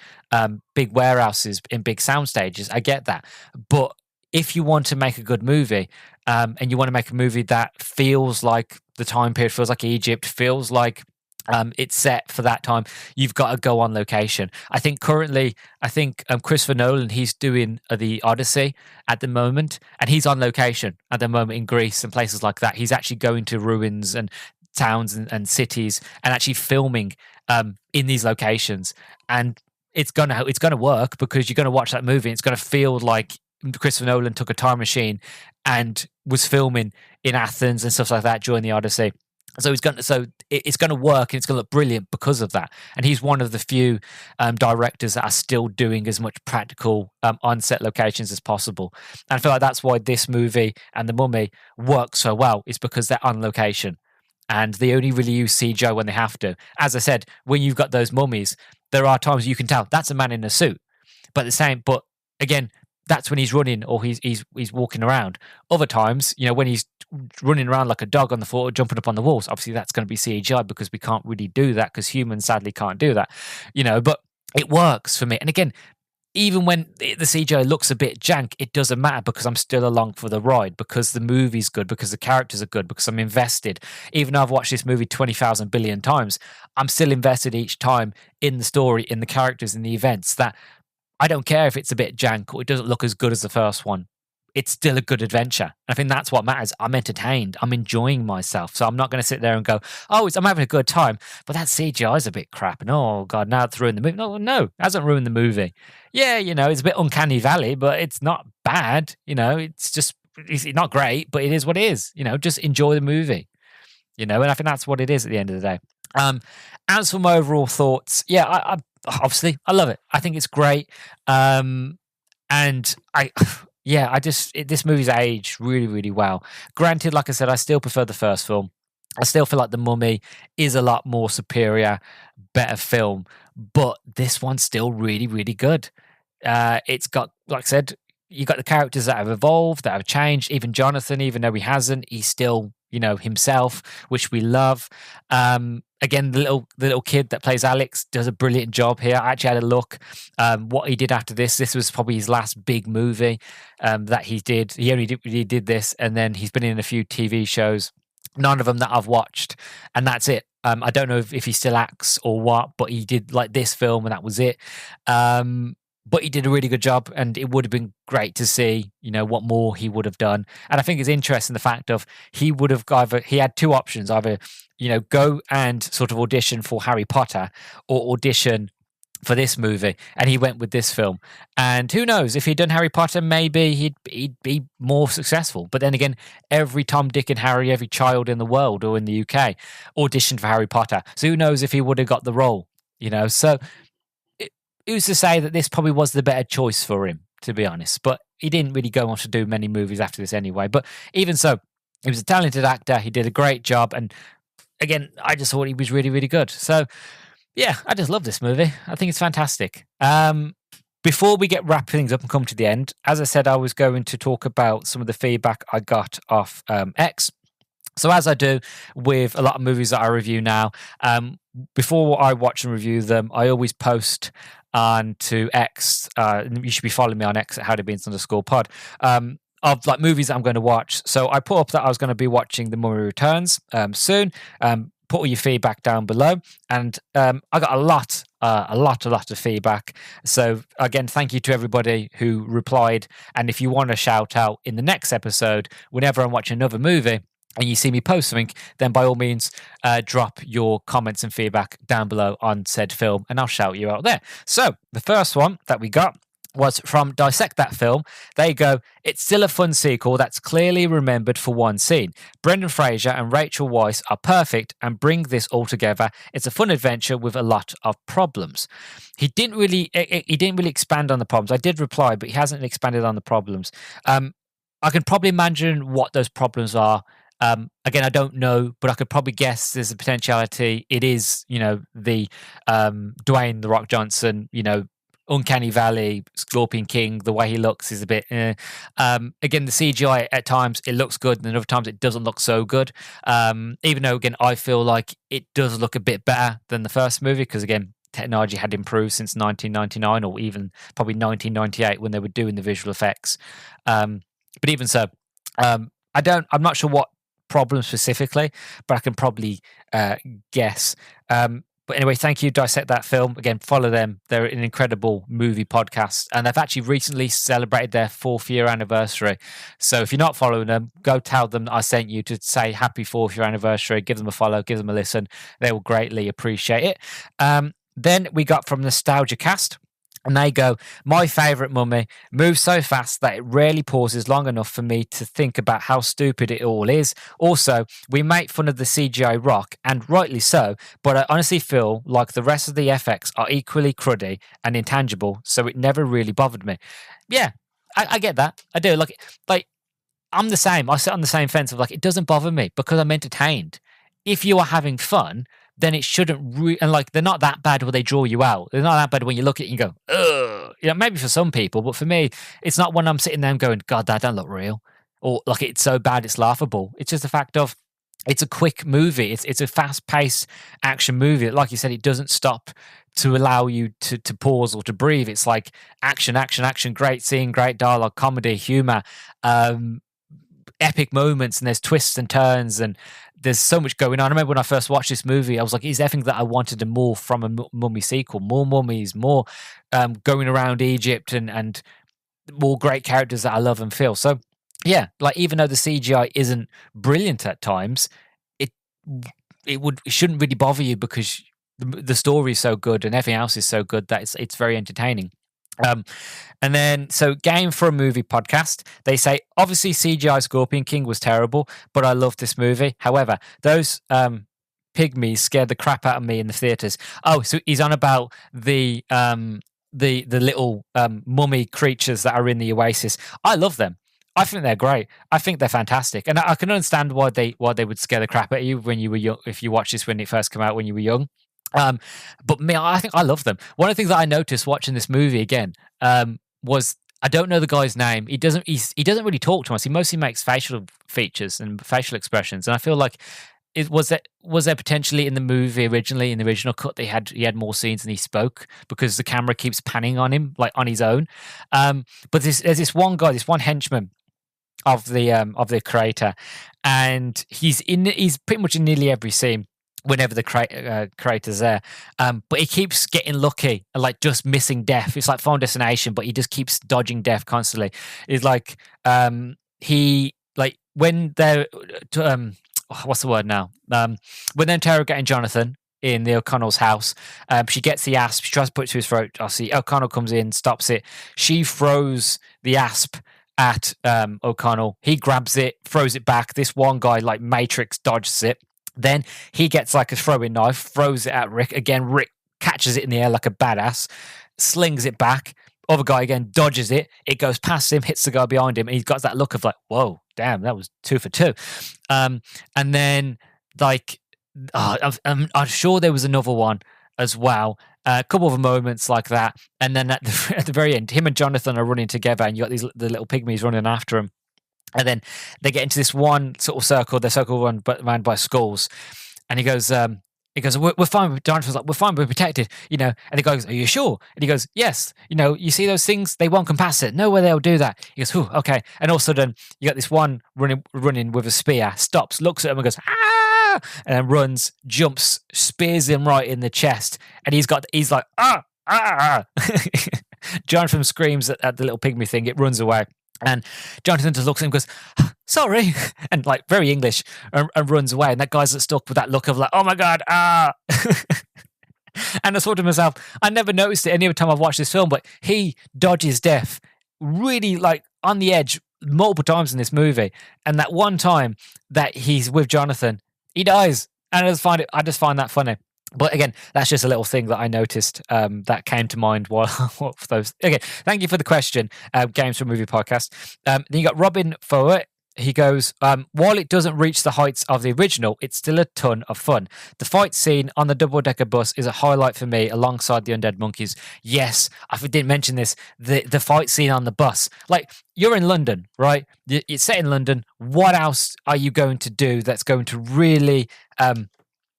big warehouses, in big sound stages. I get that. But if you want to make a good movie, and you want to make a movie that feels like the time period, feels like Egypt, feels like it's set for that time, you've got to go on location. I think currently, Christopher Nolan, he's doing the Odyssey at the moment, and he's on location at the moment in Greece and places like that. He's actually going to ruins and towns and cities and actually filming in these locations. And it's gonna work, because you're gonna watch that movie. It's gonna feel like Christopher Nolan took a time machine and was filming in Athens and stuff like that during the Odyssey. So it's going to work, and it's going to look brilliant because of that. And he's one of the few directors that are still doing as much practical on-set locations as possible. And I feel like that's why this movie and The Mummy work so well, is because they're on location, and they only really use CGI when they have to. As I said, when you've got those mummies, there are times you can tell that's a man in a suit. But again, that's when he's running or he's walking around. Other times, when he's running around like a dog on the floor, jumping up on the walls, obviously that's going to be CGI because we can't really do that because humans sadly can't do that, but it works for me. And again, even when the CGI looks a bit jank, it doesn't matter because I'm still along for the ride, because the movie's good, because the characters are good, because I'm invested. Even though I've watched this movie 20,000 billion times, I'm still invested each time in the story, in the characters, in the events, that I don't care if it's a bit jank or it doesn't look as good as the first one. It's still a good adventure. I think that's what matters. I'm entertained. I'm enjoying myself. So I'm not going to sit there and go, oh, I'm having a good time, but that CGI is a bit crap. And oh, God, now it's ruined the movie. No, it hasn't ruined the movie. Yeah, it's a bit uncanny valley, but it's not bad. It's just, it's not great, but it is what it is. Just enjoy the movie. And I think that's what it is at the end of the day. As for my overall thoughts, yeah, I obviously I love it. I think it's great. And this movie's aged really, really well. Granted, like I said, I still prefer the first film. I still feel like The Mummy is a lot more superior, better film, but this one's still really, really good. It's got, like I said, you got the characters that have evolved, that have changed. Even Jonathan, even though he hasn't, he's still, himself, which we love. Again, the little kid that plays Alex does a brilliant job here. I actually had a look what he did after this. This was probably his last big movie that he did. He did this, and then he's been in a few TV shows, none of them that I've watched, and that's it. I don't know if he still acts or what, but he did like this film, and that was it. But he did a really good job, and it would have been great to see, what more he would have done. And I think it's interesting the fact of he had two options, either, go and sort of audition for Harry Potter or audition for this movie, and he went with this film. And who knows, if he'd done Harry Potter, maybe he'd be more successful. But then again, every Tom, Dick and Harry, every child in the world or in the UK auditioned for Harry Potter. So who knows if he would have got the role, So who's to say that this probably was the better choice for him, to be honest? But he didn't really go on to do many movies after this anyway. But even so, he was a talented actor. He did a great job. And again, I just thought he was really, really good. So yeah, I just love this movie. I think it's fantastic. Before we wrap things up and come to the end, as I said, I was going to talk about some of the feedback I got off X. So as I do with a lot of movies that I review now, before I watch and review them, I always post onto X. You should be following me on X at Howdy Beans _pod. Of like movies that I'm going to watch. So I put up that I was going to be watching The Mummy Returns soon. Put all your feedback down below, and I got a lot of feedback. So again, thank you to everybody who replied. And if you want a shout out in the next episode, whenever I'm watching another movie and you see me post something, then by all means, drop your comments and feedback down below on said film, and I'll shout you out there. So the first one that we got was from Dissect That Film. There you go. It's still a fun sequel that's clearly remembered for one scene. Brendan Fraser and Rachel Weisz are perfect and bring this all together. It's a fun adventure with a lot of problems. He didn't really expand on the problems. I did reply, but he hasn't expanded on the problems. I can probably imagine what those problems are. Again, I don't know, but I could probably guess there's a potentiality. It is, the Dwayne The Rock Johnson, Uncanny Valley, Scorpion King, the way he looks is a bit again, the CGI at times it looks good, and other times it doesn't look so good. Even though, again, I feel like it does look a bit better than the first movie, because again, technology had improved since 1999 or even probably 1998 when they were doing the visual effects. But even so, I'm not sure what problem specifically, but I can probably guess. But anyway, thank you, Dissect That Film. Again, follow them. They're an incredible movie podcast, and they've actually recently celebrated their 4th year anniversary. So if you're not following them, go tell them that I sent you to say happy 4th year anniversary. Give them a follow, give them a listen. They will greatly appreciate it. Then we got from Nostalgia Cast. And they go, my favourite Mummy moves so fast that it rarely pauses long enough for me to think about how stupid it all is. Also, we make fun of the CGI rock, and rightly so, but I honestly feel like the rest of the FX are equally cruddy and intangible, so it never really bothered me. Yeah, I get that. I do. Like I'm the same. I sit on the same fence of it doesn't bother me because I'm entertained. If you are having fun, then it shouldn't and they're not that bad when they draw you out. They're not that bad when you look at it and you go, ugh. maybe for some people, but for me, it's not when I'm sitting there and going, God, that don't look real, or like it's so bad it's laughable. It's just the fact of it's a quick movie. It's a fast paced action movie. Like you said, it doesn't stop to allow you to pause or to breathe. It's like action, action, action. Great scene, great dialogue, comedy, humor. Epic moments, and there's twists and turns, and there's so much going on. I remember when I first watched this movie, I was like, is everything that I wanted more from a mummy sequel? More mummies, more going around Egypt, and more great characters that I love and feel. So yeah, like even though the CGI isn't brilliant at times, it shouldn't really bother you because the story is so good and everything else is so good that it's very entertaining. And then, so Game for a Movie podcast, they say, obviously CGI Scorpion King was terrible, but I loved this movie. However, those pygmies scared the crap out of me in the theaters. Oh, so he's on about the little mummy creatures that are in the Oasis. I love them. I think they're great. I think they're fantastic, and I can understand why they would scare the crap out of you when you were young. If you watched this when it first came out when you were young. But me, I think I love them. One of the things that I noticed watching this movie again was I don't know the guy's name. He doesn't really talk to us. He mostly makes facial features and facial expressions. And I feel like was there potentially in the movie originally, in the original cut, he had more scenes than he spoke because the camera keeps panning on him like on his own. But there's this one guy, this one henchman of the creator, and he's pretty much in nearly every scene whenever the creator's there, but he keeps getting lucky and like just missing death. It's like Final Destination, but he just keeps dodging death constantly. It's like he like when they're what's the word now? When they're interrogating Jonathan in the O'Connell's house, she gets the asp. She tries to put it to his throat. Obviously, O'Connell comes in, stops it. She throws the asp at O'Connell. He grabs it, throws it back. This one guy like Matrix dodges it. Then he gets like a throwing knife, throws it at Rick. Again, Rick catches it in the air like a badass, slings it back. Other guy again dodges it. It goes past him, hits the guy behind him, and he's got that look of like, whoa, damn, that was 2 for 2. And then like, I'm sure there was another one as well. A couple of moments like that. And then at the very end, him and Jonathan are running together, and you got the little pygmies running after him. And then they get into this one sort of circle. They're circle run by skulls, and he goes, "We're fine." Jonathan's like, "We're fine. We're protected," you know. And the guy goes, "Are you sure?" And he goes, "Yes." You know, you see those things? They won't come past it. No way they'll do that. He goes, "Whew, okay." And all of a sudden, you got this one running with a spear. Stops, looks at him, and goes, "Ah!" And then runs, jumps, spears him right in the chest, and he's like, "Ah, ah!" Jonathan screams at the little pygmy thing. It runs away. And Jonathan just looks at him and goes, "Sorry," and like very English, and runs away. And that guy's stuck with that look of like, "Oh my God, ah." And I thought to myself, I never noticed it any other time I've watched this film, but he dodges death really like on the edge multiple times in this movie. And that one time that he's with Jonathan, he dies. And I just find that funny. But again, that's just a little thing that I noticed that came to mind while for those. Okay, thank you for the question, Games for a Movie podcast. Then you got Robin Foer. He goes, while it doesn't reach the heights of the original, it's still a ton of fun. The fight scene on the double-decker bus is a highlight for me alongside the undead monkeys. Yes, I didn't mention this. The fight scene on the bus. Like, you're in London, right? It's set in London. What else are you going to do that's going to really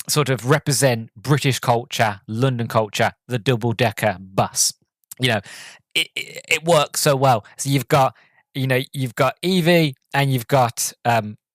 sort of represent British culture, London culture, the double-decker bus? You know, it works so well. So you've got Evie and you've got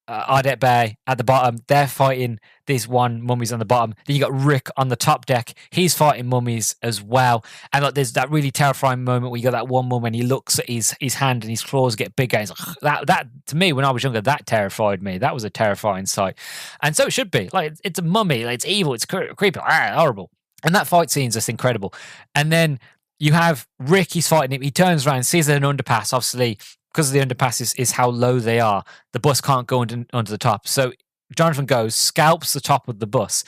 Ardette Bay at the bottom. They're fighting these one mummies on the bottom. Then you got Rick on the top deck. He's fighting mummies as well. And like, there's that really terrifying moment where you got that one mum and he looks at his hand and his claws get bigger. And he's like, that to me, when I was younger, that terrified me. That was a terrifying sight. And so it should be. Like, it's a mummy. Like, it's evil. It's creepy. Horrible. And that fight scene's just incredible. And then you have Rick. He's fighting him. He turns around, sees an underpass, obviously, because the underpass is how low they are. The bus can't go under the top. So Jonathan goes, scalps the top of the bus.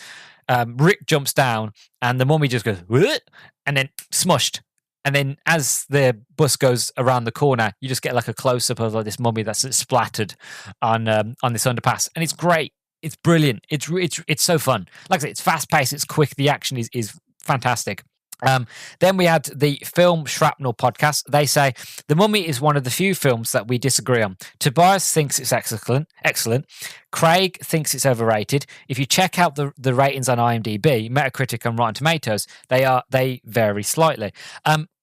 Rick jumps down, and the mummy just goes, "What?" And then smushed. And then as the bus goes around the corner, you just get like a close-up of like this mummy that's splattered on this underpass. And it's great. It's brilliant. It's so fun. Like I said, it's fast-paced. It's quick. The action is fantastic. Then we had the Film Shrapnel podcast. They say The Mummy is one of the few films that we disagree on. Tobias thinks it's excellent. Craig thinks it's overrated. If you check out the ratings on IMDb, Metacritic, and Rotten Tomatoes, they vary slightly.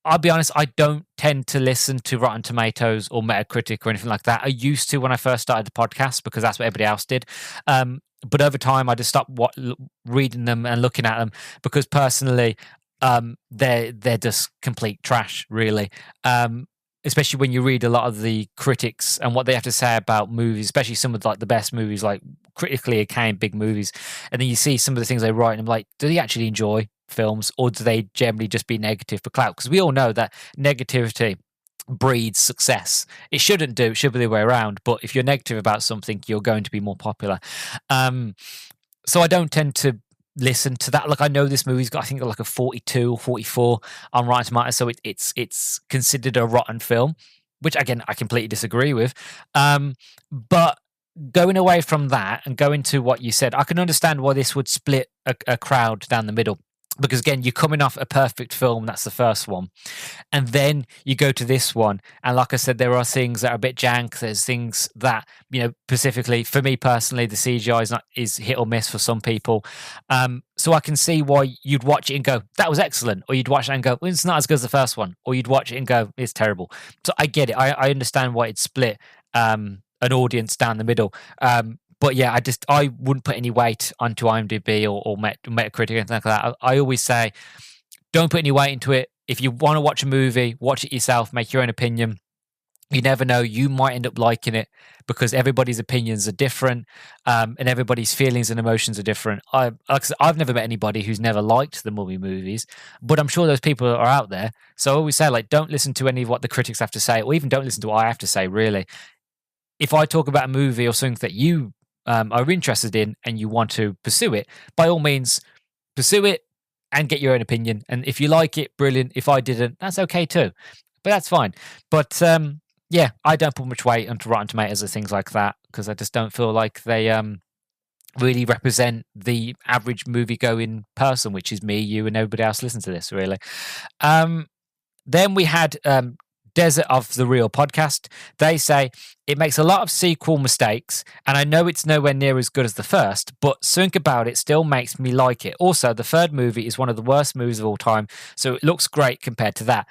I'll be honest, I don't tend to listen to Rotten Tomatoes or Metacritic or anything like that. I used to when I first started the podcast because that's what everybody else did. But over time, I just stopped reading them and looking at them because personally, they're just complete trash, really. Especially when you read a lot of the critics and what they have to say about movies, especially some of like the best movies, like critically acclaimed big movies, and then you see some of the things they write, and I'm like, do they actually enjoy films, or do they generally just be negative for clout? Because we all know that negativity breeds success. It shouldn't do. It should be the way around. But if you're negative about something, you're going to be more popular. So I don't tend to listen to that. Like, I know this movie's got, I think, like a 42 or 44 on Rotten Tomatoes, so it's considered a rotten film, which again I completely disagree with. But going away from that and going to what you said, I can understand why this would split a crowd down the middle. Because again, you're coming off a perfect film, that's the first one. And then you go to this one. And like I said, there are things that are a bit jank. There's things that, specifically for me personally, the CGI is hit or miss for some people. So I can see why you'd watch it and go, that was excellent. Or you'd watch it and go, well, it's not as good as the first one. Or you'd watch it and go, it's terrible. So I get it. I understand why it's split an audience down the middle. But yeah, I wouldn't put any weight onto IMDb or Metacritic or anything like that. I always say, don't put any weight into it. If you want to watch a movie, watch it yourself, make your own opinion. You never know, you might end up liking it because everybody's opinions are different, and everybody's feelings and emotions are different. I've never met anybody who's never liked the Mummy movies, but I'm sure those people are out there. So I always say, like, don't listen to any of what the critics have to say, or even don't listen to what I have to say, really. If I talk about a movie or something that you are interested in and you want to pursue it, by all means, pursue it and get your own opinion. And if you like it, brilliant. If I didn't, that's okay too. But that's fine. But yeah, I don't put much weight onto Rotten Tomatoes or things like that because I just don't feel like they really represent the average movie-going person, which is me, you, and everybody else listens to this, really. Then we had Desert of the Real podcast. They say it makes a lot of sequel mistakes, and I know it's nowhere near as good as the first, but something about it still makes me like it. Also, the third movie is one of the worst movies of all time, so it looks great compared to that.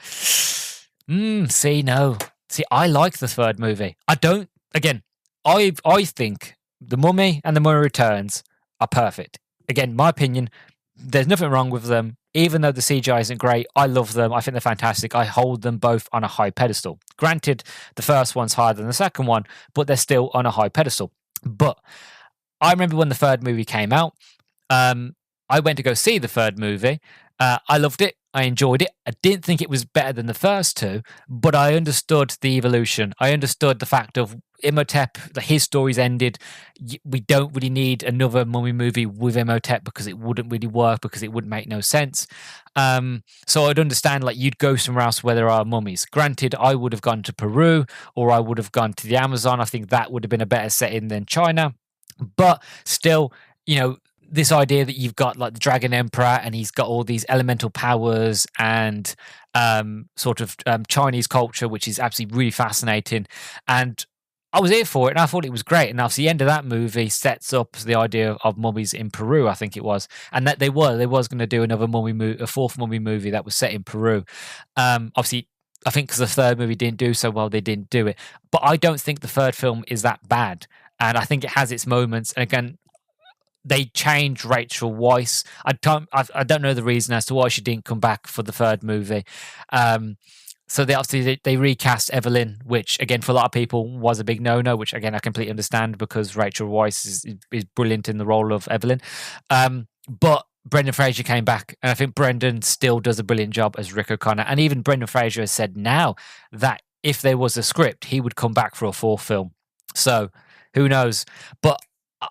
See, I like the third movie. I don't. Again, I think The Mummy and The Mummy Returns are perfect. Again, my opinion. There's nothing wrong with them. Even though the CGI isn't great, I love them. I think they're fantastic. I hold them both on a high pedestal. Granted, the first one's higher than the second one, but they're still on a high pedestal. But I remember when the third movie came out, I went to go see the third movie. I loved it. I enjoyed it. I didn't think it was better than the first two, but I understood the evolution. I understood the fact of Imhotep, his story's ended. We don't really need another Mummy movie with Imhotep because it wouldn't really work, because it wouldn't make no sense. So I'd understand, like, you'd go somewhere else where there are mummies. Granted, I would have gone to Peru or I would have gone to the Amazon. I think that would have been a better setting than China. But still, this idea that you've got like the Dragon Emperor and he's got all these elemental powers and sort of Chinese culture, which is absolutely really fascinating. And I was here for it and I thought it was great. And obviously the end of that movie sets up the idea of mummies in Peru, I think it was. And that they was going to do another mummy movie, a fourth mummy movie that was set in Peru. Obviously, I think because the third movie didn't do so well, they didn't do it. But I don't think the third film is that bad. And I think it has its moments. And again, they changed Rachel Weisz. I don't know the reason as to why she didn't come back for the third movie. So they recast Evelyn, which again for a lot of people was a big no-no. Which again I completely understand because Rachel Weisz is brilliant in the role of Evelyn. But Brendan Fraser came back, and I think Brendan still does a brilliant job as Rick O'Connor. And even Brendan Fraser has said now that if there was a script, he would come back for a fourth film. So who knows? But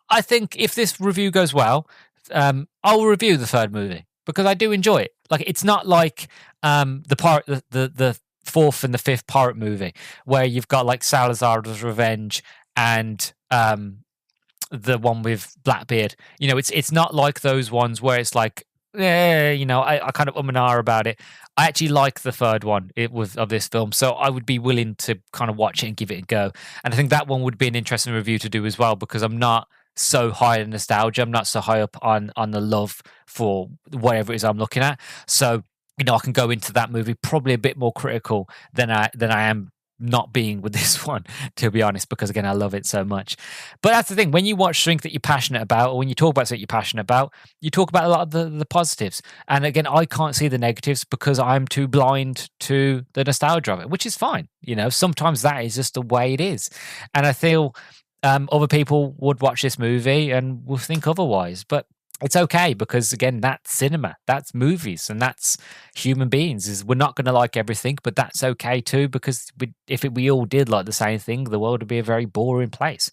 I think if this review goes well, I'll review the third movie because I do enjoy it. Like, it's not like the fourth and the fifth pirate movie where you've got like Salazar's Revenge and the one with Blackbeard. It's not like those ones where it's like yeah, I kind of and ah about it. I actually like the third one it was of this film, so I would be willing to kind of watch it and give it a go. And I think that one would be an interesting review to do as well because I'm not so high on nostalgia. I'm not so high up on the love for whatever it is I'm looking at. So I can go into that movie probably a bit more critical than I am not being with this one, to be honest, because again, I love it so much. But that's the thing. When you watch something that you're passionate about, or when you talk about something you're passionate about, you talk about a lot of the positives. And again, I can't see the negatives because I'm too blind to the nostalgia of it, which is fine. Sometimes that is just the way it is. And I feel other people would watch this movie and will think otherwise. But it's okay because again, that's cinema, that's movies, and that's human beings. Is we're not going to like everything, but that's okay too because if we all did like the same thing, the world would be a very boring place.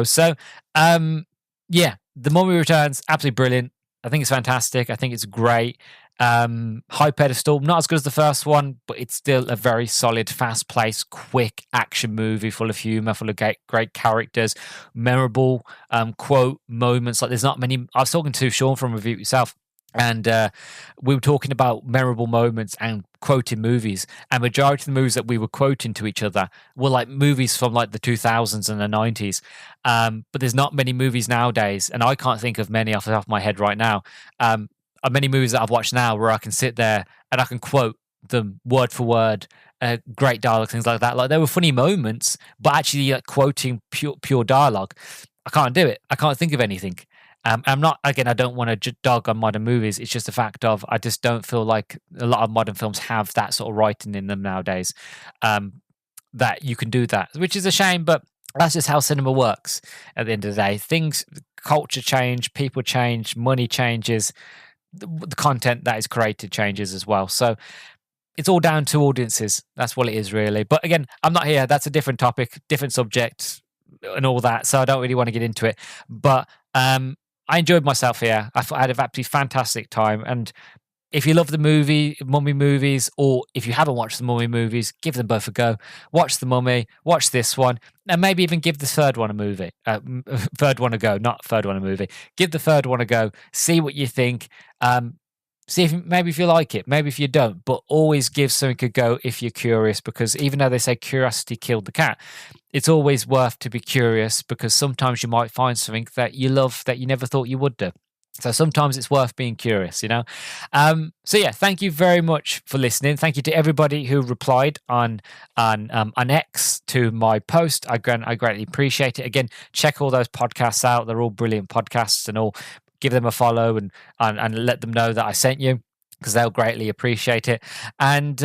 So yeah, The Mummy Returns, absolutely brilliant. I think it's fantastic. I think it's great. High pedestal, not as good as the first one, but it's still a very solid, fast-paced, quick action movie full of humor, full of great characters, memorable quote moments. Like there's not many. I was talking to Sean from Review It Yourself, and we were talking about memorable moments and quoting movies. And majority of the movies that we were quoting to each other were like movies from like the 2000s and the 90s. But there's not many movies nowadays, and I can't think of many off the top of my head right now. Many movies that I've watched now where I can sit there and I can quote them word for word, great dialogue, things like that. Like there were funny moments, but actually quoting pure dialogue, I can't do it. I can't think of anything. I'm not, again, I don't want to dog on modern movies. It's just a fact of I just don't feel like a lot of modern films have that sort of writing in them nowadays, that you can do that, which is a shame, but that's just how cinema works at the end of the day. Culture change, people change, money changes, the content that is created changes as well. So it's all down to audiences. That's what it is, really. But again, I'm not here. That's a different topic, different subject, and all that. So I don't really want to get into it. But I enjoyed myself here. I had an absolutely fantastic time. And if you love the Mummy movies, or if you haven't watched the Mummy movies, give them both a go. Watch the Mummy, watch this one, and maybe even give the third one a movie. Third one a go, not third one a movie. Give the third one a go. See what you think. See if you like it, maybe if you don't, but always give something a go if you're curious, because even though they say curiosity killed the cat, it's always worth to be curious because sometimes you might find something that you love that you never thought you would do. So sometimes it's worth being curious, So yeah, thank you very much for listening. Thank you to everybody who replied on X to my post. I greatly appreciate it. Again, check all those podcasts out. They're all brilliant podcasts, and all give them a follow and let them know that I sent you because they'll greatly appreciate it. And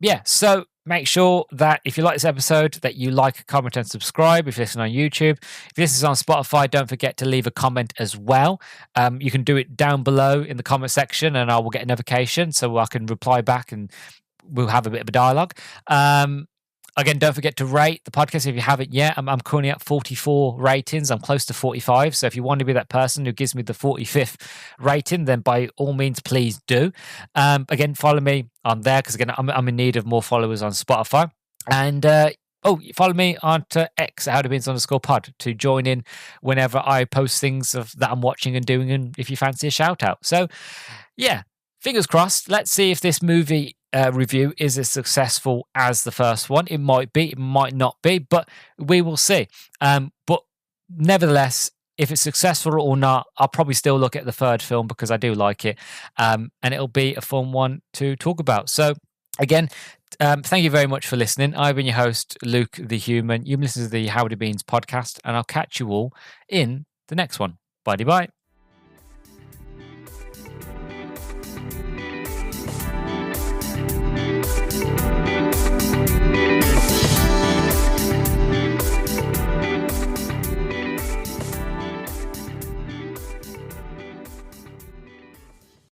yeah, so make sure that if you like this episode, that you like, comment, and subscribe if you listen on YouTube. If this is on Spotify, don't forget to leave a comment as well. You can do it down below in the comment section, and I will get a notification so I can reply back and we'll have a bit of a dialogue. Again, don't forget to rate the podcast if you haven't yet. I'm currently at 44 ratings. I'm close to 45. So if you want to be that person who gives me the 45th rating, then by all means, please do. Again, follow me on there because, again, I'm in need of more followers on Spotify. And follow me on X at Howdy Beans _pod to join in whenever I post things that I'm watching and doing, and if you fancy a shout out. So, yeah, fingers crossed. Let's see if this movie review is as successful as the first one. It might be, it might not be, but we will see. But nevertheless, if it's successful or not, I'll probably still look at the third film because I do like it, and it'll be a fun one to talk about. So again, thank you very much for listening. I've been your host, Luke the Human. You've been listening to the Howdy Beans podcast, and I'll catch you all in the next one. Bye-bye.